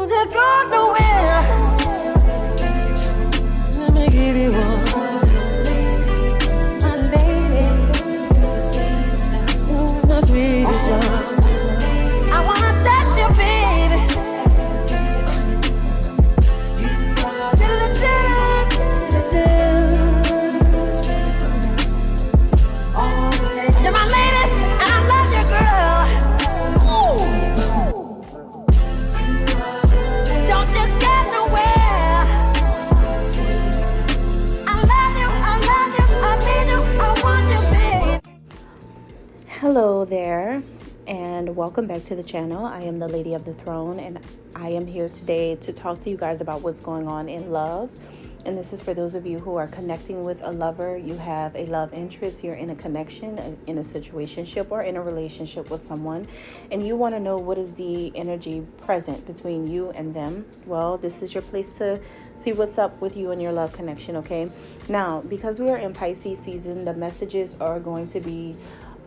Don't go nowhere. Let me give you one. My lady. The sweetest love. I wanna touch you, baby. You're my lady, and I love you, girl. Ooh. Don't you get nowhere. I love you, I need you, I want you, baby. Hello there, and welcome back to the channel. I am the Lady of the Throne, and I am here today to talk to you guys about what's going on in love. And this is for those of you who are connecting with a lover. You have a love interest, you're in a connection, in a situationship, or in a relationship with someone, and you want to know what is the energy present between you and them. Well, this is your place to see what's up with you and your love connection, okay? Now, because we are in Pisces season, the messages are going to be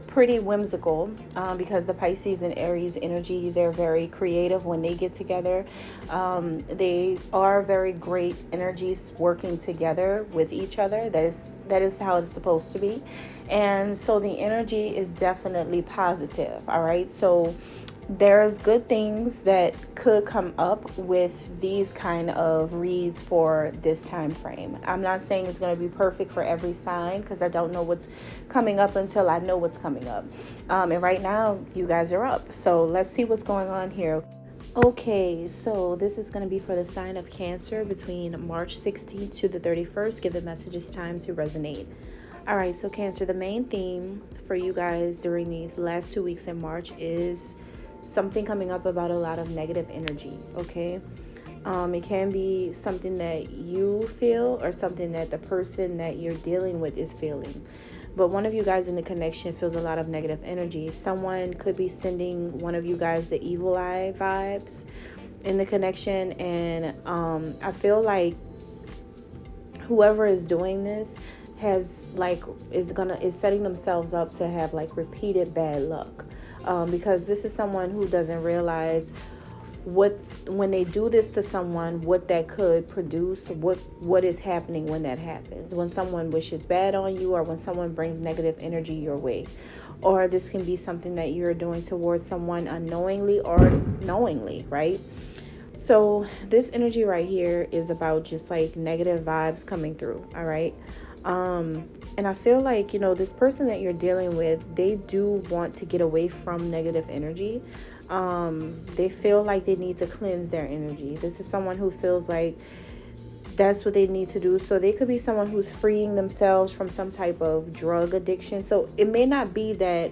pretty whimsical, because the Pisces and Aries energy, they're very creative when they get together. They are very great energies working together with each other. That is how it's supposed to be. And so the energy is definitely positive. All right, so there's good things that could come up with these kind of reads for this time frame. I'm not saying it's going to be perfect for every sign, because I don't know what's coming up until I know what's coming up. And right now, you guys are up. So let's see what's going on here. Okay, so this is going to be for the sign of Cancer between March 16th to the 31st. Give the messages time to resonate. All right, so Cancer, the main theme for you guys during these last 2 weeks in March is something coming up about a lot of negative energy, okay? It can be something that you feel or something that the person that you're dealing with is feeling. But one of you guys in the connection feels a lot of negative energy. Someone could be sending one of you guys the evil eye vibes in the connection. And I feel like whoever is doing this has is setting themselves up to have like repeated bad luck. Because this is someone who doesn't realize when they do this to someone, what that could produce, what is happening when that happens. When someone wishes bad on you, or when someone brings negative energy your way. Or this can be something that you're doing towards someone unknowingly or knowingly, right? So this energy right here is about just like negative vibes coming through, all right? And I feel like, this person that you're dealing with, they do want to get away from negative energy. They feel like they need to cleanse their energy. This is someone who feels like that's what they need to do. So they could be someone who's freeing themselves from some type of drug addiction. So it may not be that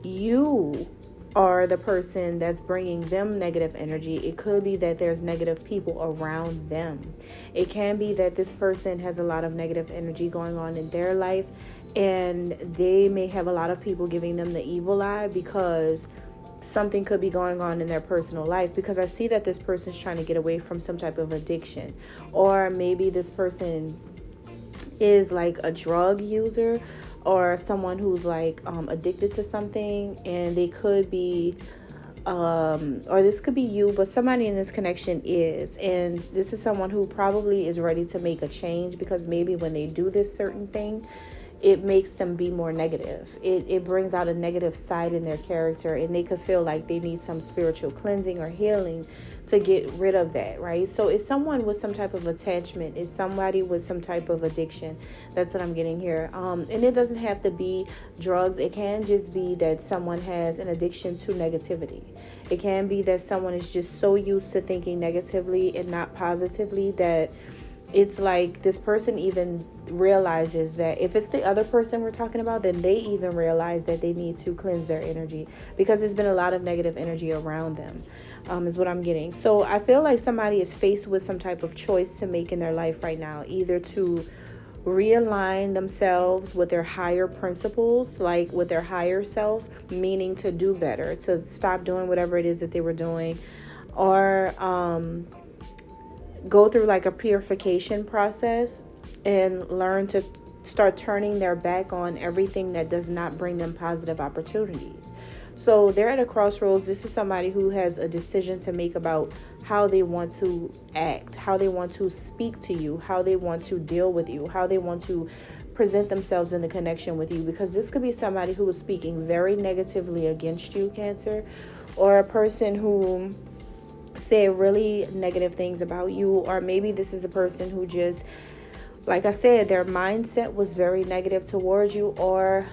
you are the person that's bringing them negative energy. It could be that there's negative people around them. It can be that this person has a lot of negative energy going on in their life, and they may have a lot of people giving them the evil eye because something could be going on in their personal life. Because I see that this person's trying to get away from some type of addiction, or maybe this person is like a drug user, or someone who's like addicted to something, and they could be or this could be you, but somebody in this connection is, and this is someone who probably is ready to make a change, because maybe when they do this certain thing, it makes them be more negative. It brings out a negative side in their character, and they could feel like they need some spiritual cleansing or healing to get rid of that, right? So it's someone with some type of attachment. It's somebody with some type of addiction. That's what I'm getting here. And it doesn't have to be drugs. It can just be that someone has an addiction to negativity. It can be that someone is just so used to thinking negatively and not positively that it's like this person even realizes that if it's the other person we're talking about, then they even realize that they need to cleanse their energy, because there's been a lot of negative energy around them, is what I'm getting. So I feel like somebody is faced with some type of choice to make in their life right now, either to realign themselves with their higher principles, like with their higher self, meaning to do better, to stop doing whatever it is that they were doing, or go through like a purification process and learn to start turning their back on everything that does not bring them positive opportunities. So they're at a crossroads. This is somebody who has a decision to make about how they want to act, how they want to speak to you, how they want to deal with you, how they want to present themselves in the connection with you. Because this could be somebody who is speaking very negatively against you, Cancer, or a person who said really negative things about you, or maybe this is a person who just, like I said, their mindset was very negative towards you, or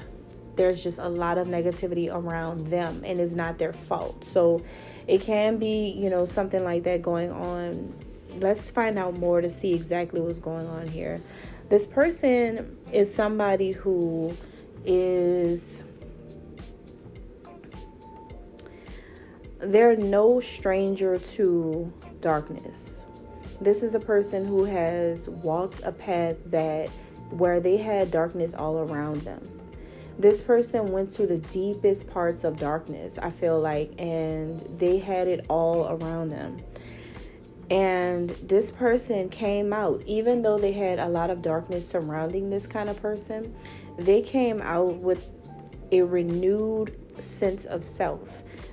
there's just a lot of negativity around them and it's not their fault. So it can be, something like that going on. Let's find out more to see exactly what's going on here. This person is somebody who is, they're no stranger to darkness. This is a person who has walked a path where they had darkness all around them. This person went to the deepest parts of darkness, I feel like, and they had it all around them. And this person came out, even though they had a lot of darkness surrounding this kind of person, they came out with a renewed sense of self.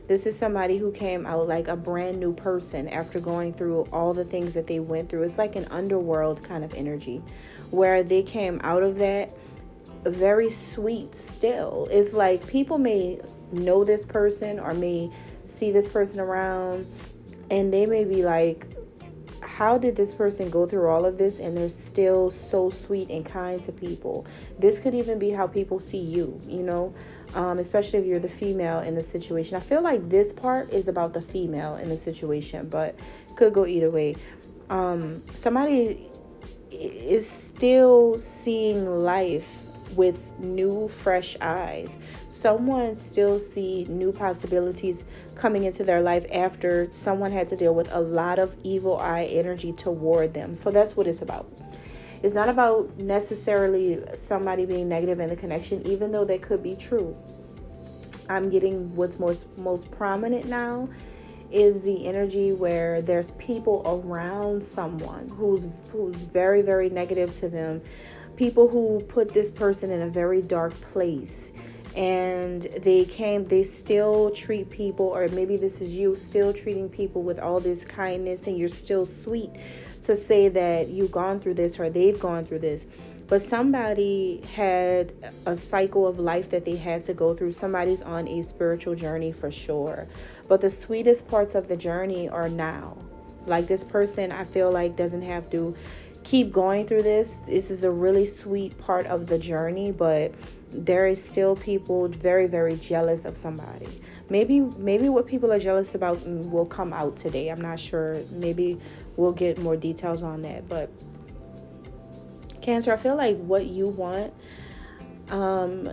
This is somebody who came out like a brand new person after going through all the things that they went through. It's like an underworld kind of energy where they came out of that very sweet still. It's like people may know this person or may see this person around and they may be like, how did this person go through all of this and they're still so sweet and kind to people? This could even be how people see you, especially if you're the female in the situation. I feel like this part is about the female in the situation, but it could go either way. Somebody is still seeing life with new, fresh eyes. Someone still see new possibilities coming into their life after someone had to deal with a lot of evil eye energy toward them. So that's what it's about. It's not about necessarily somebody being negative in the connection, even though that could be true. I'm getting what's most prominent now is the energy where there's people around someone who's very, very negative to them. People who put this person in a very dark place, and they still treat people, or maybe this is you still treating people with all this kindness, and you're still sweet to say that you've gone through this or they've gone through this. But somebody had a cycle of life that they had to go through. Somebody's on a spiritual journey for sure. But the sweetest parts of the journey are now. Like this person, I feel like doesn't have to keep going through this. This is a really sweet part of the journey, but there is still people very, very jealous of somebody. Maybe what people are jealous about will come out today. I'm not sure. Maybe we'll get more details on that. But Cancer, I feel like what you want,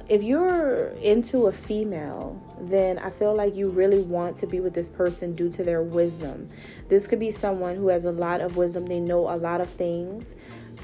if you're into a female, then I feel like you really want to be with this person due to their wisdom. This could be someone who has a lot of wisdom. They know a lot of things,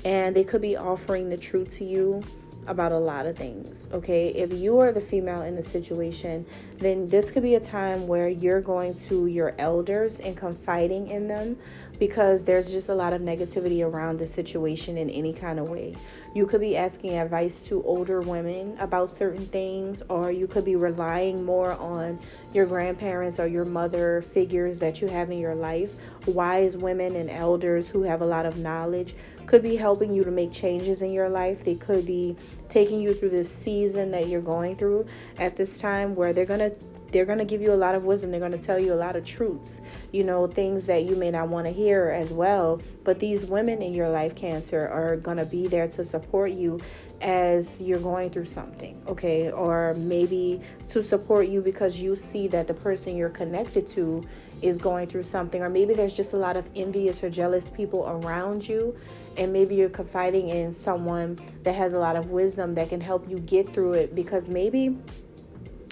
and they could be offering the truth to you about a lot of things. Okay, if you are the female in the situation, then this could be a time where you're going to your elders and confiding in them, because there's just a lot of negativity around the situation in any kind of way. You could be asking advice to older women about certain things, or you could be relying more on your grandparents or your mother figures that you have in your life. Wise women and elders who have a lot of knowledge could be helping you to make changes in your life. They could be taking you through this season that you're going through at this time, where they're going to give you a lot of wisdom. They're going to tell you a lot of truths, things that you may not want to hear as well. But these women in your life, Cancer, are going to be there to support you as you're going through something, okay? Or maybe to support you because you see that the person you're connected to is going through something. Or maybe there's just a lot of envious or jealous people around you, and maybe you're confiding in someone that has a lot of wisdom that can help you get through it, because maybe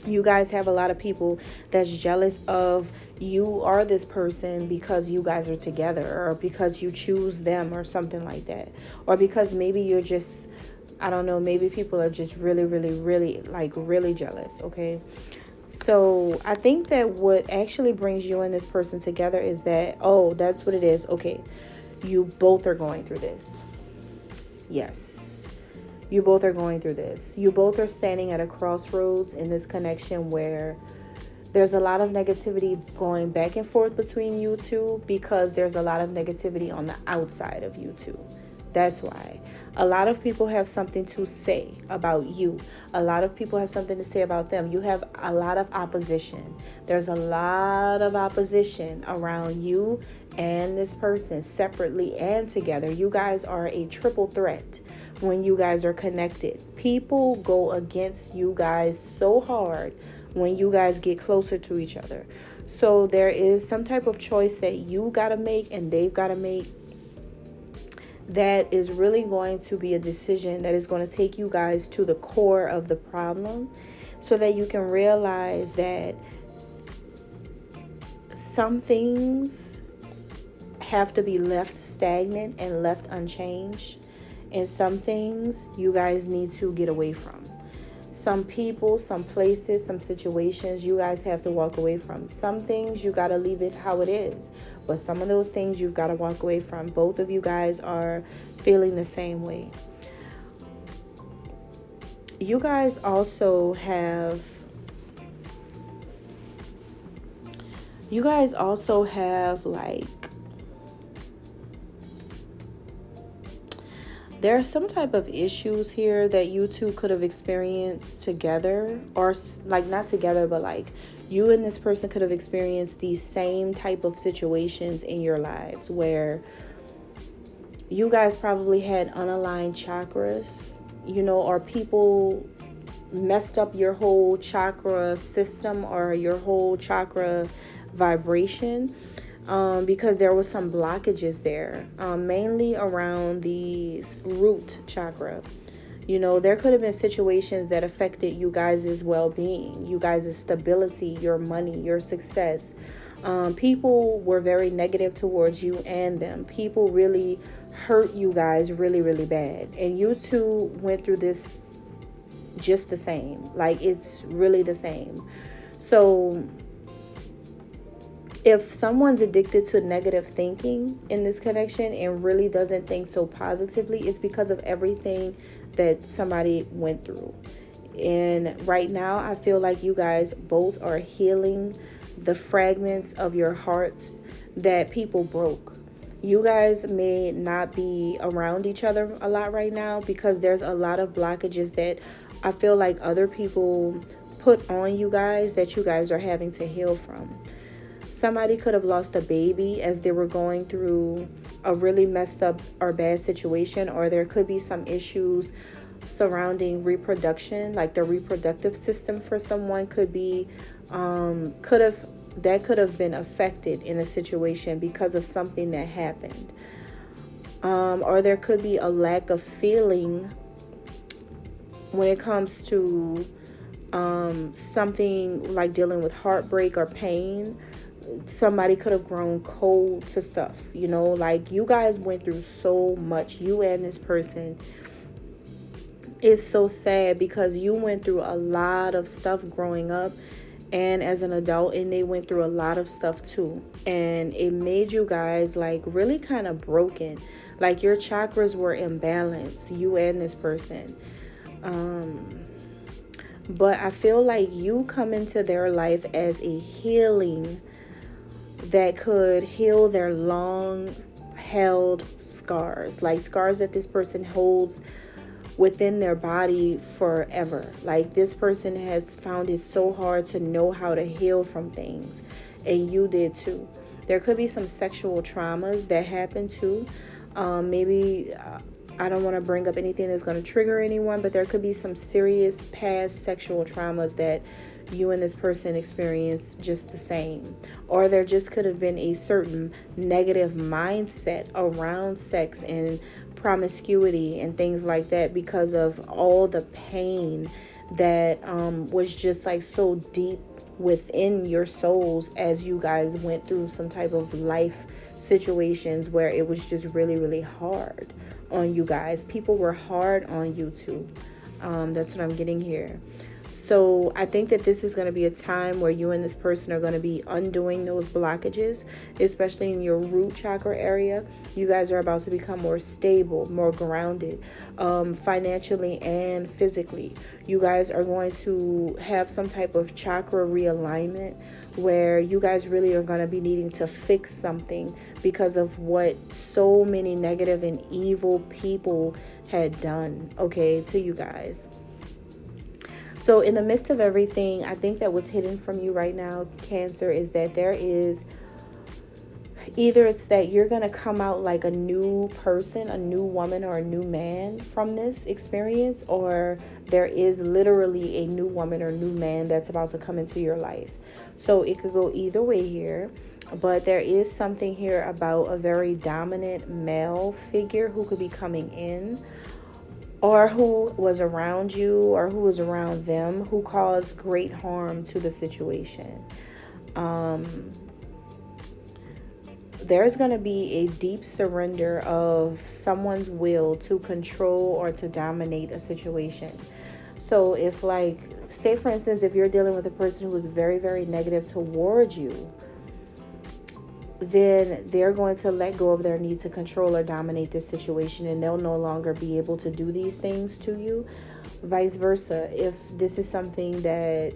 you guys have a lot of people that's jealous of you or this person because you guys are together, or because you choose them or something like that. Or because maybe you're just, I don't know, maybe people are just really, really, really, really jealous, okay? So I think that what actually brings you and this person together is that, oh, that's what it is. Okay, you both are going through this. Yes. You both are going through this. You both are standing at a crossroads in this connection where There's a lot of negativity going back and forth between you two because there's a lot of negativity on the outside of you two. That's why. A lot of people have something to say about you. A lot of people have something to say about them. You have a lot of opposition. There's a lot of opposition around you and this person, separately and together. You guys are a triple threat when you guys are connected. People go against you guys so hard when you guys get closer to each other. So there is some type of choice that you got to make and they've got to make, that is really going to be a decision that is going to take you guys to the core of the problem, so that you can realize that some things have to be left stagnant and left unchanged, and some things you guys need to get away from. Some people, some places, some situations you guys have to walk away from. Some things you got to leave it how it is. But some of those things you've got to walk away from. Both of you guys are feeling the same way. You guys also have like, there are some type of issues here that you two could have experienced together, or like not together, but like you and this person could have experienced these same type of situations in your lives where you guys probably had unaligned chakras, or people messed up your whole chakra system or your whole chakra vibration. Because there was some blockages there, mainly around the root chakra. There could have been situations that affected you guys' well-being, you guys' stability, your money, your success. People were very negative towards you and them. People really hurt you guys really, really bad. And you two went through this just the same. Like, it's really the same. So if someone's addicted to negative thinking in this connection and really doesn't think so positively, it's because of everything that somebody went through. And right now, I feel like you guys both are healing the fragments of your hearts that people broke. You guys may not be around each other a lot right now because there's a lot of blockages that I feel like other people put on you guys that you guys are having to heal from. Somebody could have lost a baby as they were going through a really messed up or bad situation, or there could be some issues surrounding reproduction, like the reproductive system for someone could have been affected in a situation because of something that happened. Or there could be a lack of feeling when it comes to something like dealing with heartbreak or pain. Somebody could have grown cold to stuff, like you guys went through so much. You and this person. Is so sad because you went through a lot of stuff growing up and as an adult, and they went through a lot of stuff too, and it made you guys like really kind of broken, like your chakras were imbalanced, you and this person. But I feel like you come into their life as a healing that could heal their long held scars, like scars that this person holds within their body forever. Like this person has found it so hard to know how to heal from things, and you did too. There could be some sexual traumas that happen too. Maybe I don't want to bring up anything that's going to trigger anyone, but there could be some serious past sexual traumas that you and this person experienced just the same. Or there just could have been a certain negative mindset around sex and promiscuity and things like that because of all the pain that was just like so deep within your souls as you guys went through some type of life situations where it was just really, really hard on you guys. People were hard on you too. That's what I'm getting here. So I think that this is going to be a time where you and this person are going to be undoing those blockages, especially in your root chakra area. You guys are about to become more stable, more grounded, financially and physically. You guys are going to have some type of chakra realignment where you guys really are going to be needing to fix something because of what so many negative and evil people had done, okay, to you guys. So in the midst of everything, I think that what's hidden from you right now, Cancer, is that there is either it's that you're going to come out like a new person, a new woman, or a new man from this experience, or there is literally a new woman or new man that's about to come into your life. So it could go either way here, but there is something here about a very dominant male figure who could be coming in, or who was around you, or who was around them, who caused great harm to the situation. There's going to be a deep surrender of someone's will to control or to dominate a situation. So if, like, say for instance, if you're dealing with a person who is very, very negative towards you, then they're going to let go of their need to control or dominate this situation, and they'll no longer be able to do these things to you. Vice versa, if this is something that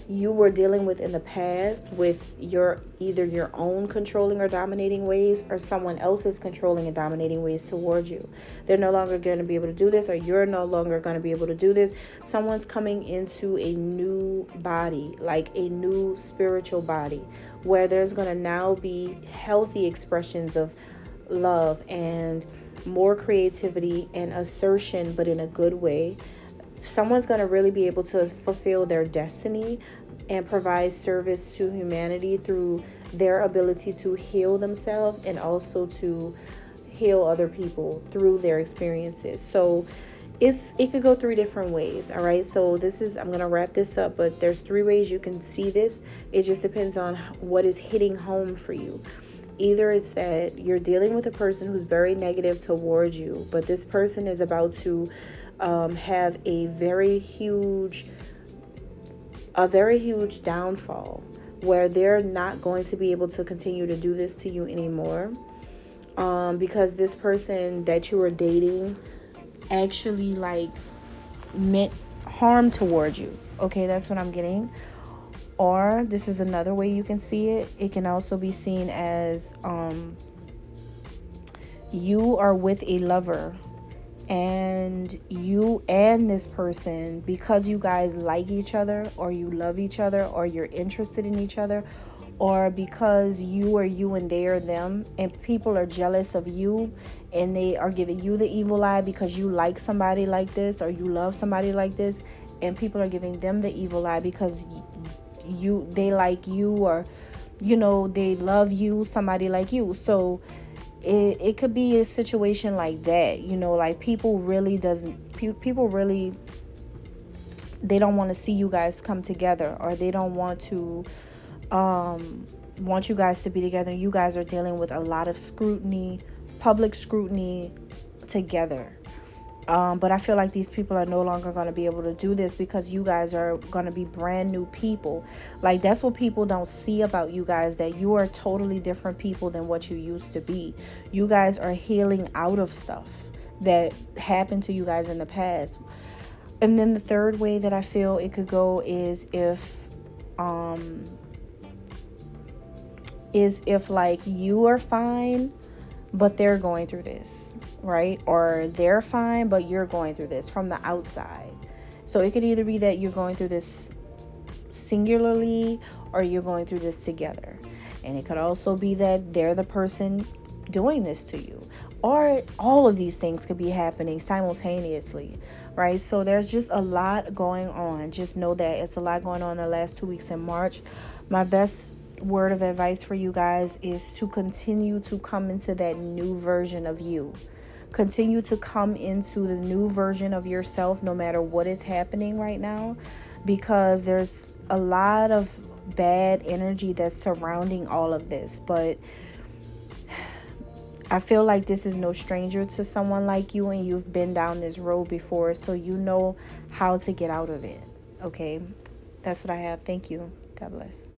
you were dealing with in the past with either your own controlling or dominating ways, or someone else's controlling and dominating ways towards you, they're no longer going to be able to do this, or you're no longer going to be able to do this. Someone's coming into a new body, like a new spiritual body, where there's going to now be healthy expressions of love and more creativity and assertion, but in a good way. Someone's going to really be able to fulfill their destiny and provide service to humanity through their ability to heal themselves and also to heal other people through their experiences. So it could go 3 different ways. All right. So I'm going to wrap this up, but there's 3 ways you can see this. It just depends on what is hitting home for you. Either it's that you're dealing with a person who's very negative towards you, but this person is about to have a very huge downfall where they're not going to be able to continue to do this to you anymore, because this person that you were dating actually meant harm towards you. Okay, that's what I'm getting. Or this is another way you can see it. It can also be seen as you are with a lover, and you and this person, because you guys like each other, or you love each other, or you're interested in each other, or because you are you and they are them, and people are jealous of you and they are giving you the evil eye because you like somebody like this, or you love somebody like this, and people are giving them the evil eye because they like you, or they love you, somebody like you. So it could be a situation like that, like people really they don't want to see you guys come together, or they don't want to want you guys to be together. You guys are dealing with a lot of scrutiny, public scrutiny together. But I feel like these people are no longer going to be able to do this because you guys are going to be brand new people. Like, that's what people don't see about you guys, that you are totally different people than what you used to be. You guys are healing out of stuff that happened to you guys in the past. And then the third way that I feel it could go is if like you are fine, but they're going through this, right? Or they're fine, but you're going through this from the outside. So it could either be that you're going through this singularly, or you're going through this together. And it could also be that they're the person doing this to you. Or all of these things could be happening simultaneously, right? So there's just a lot going on. Just know that it's a lot going on in the last 2 weeks in March. My best word of advice for you guys is to continue to come into that new version of you. Continue to come into the new version of yourself no matter what is happening right now, because there's a lot of bad energy that's surrounding all of this. But I feel like this is no stranger to someone like you, and you've been down this road before, so you know how to get out of it. Okay, that's what I have. Thank you. God bless.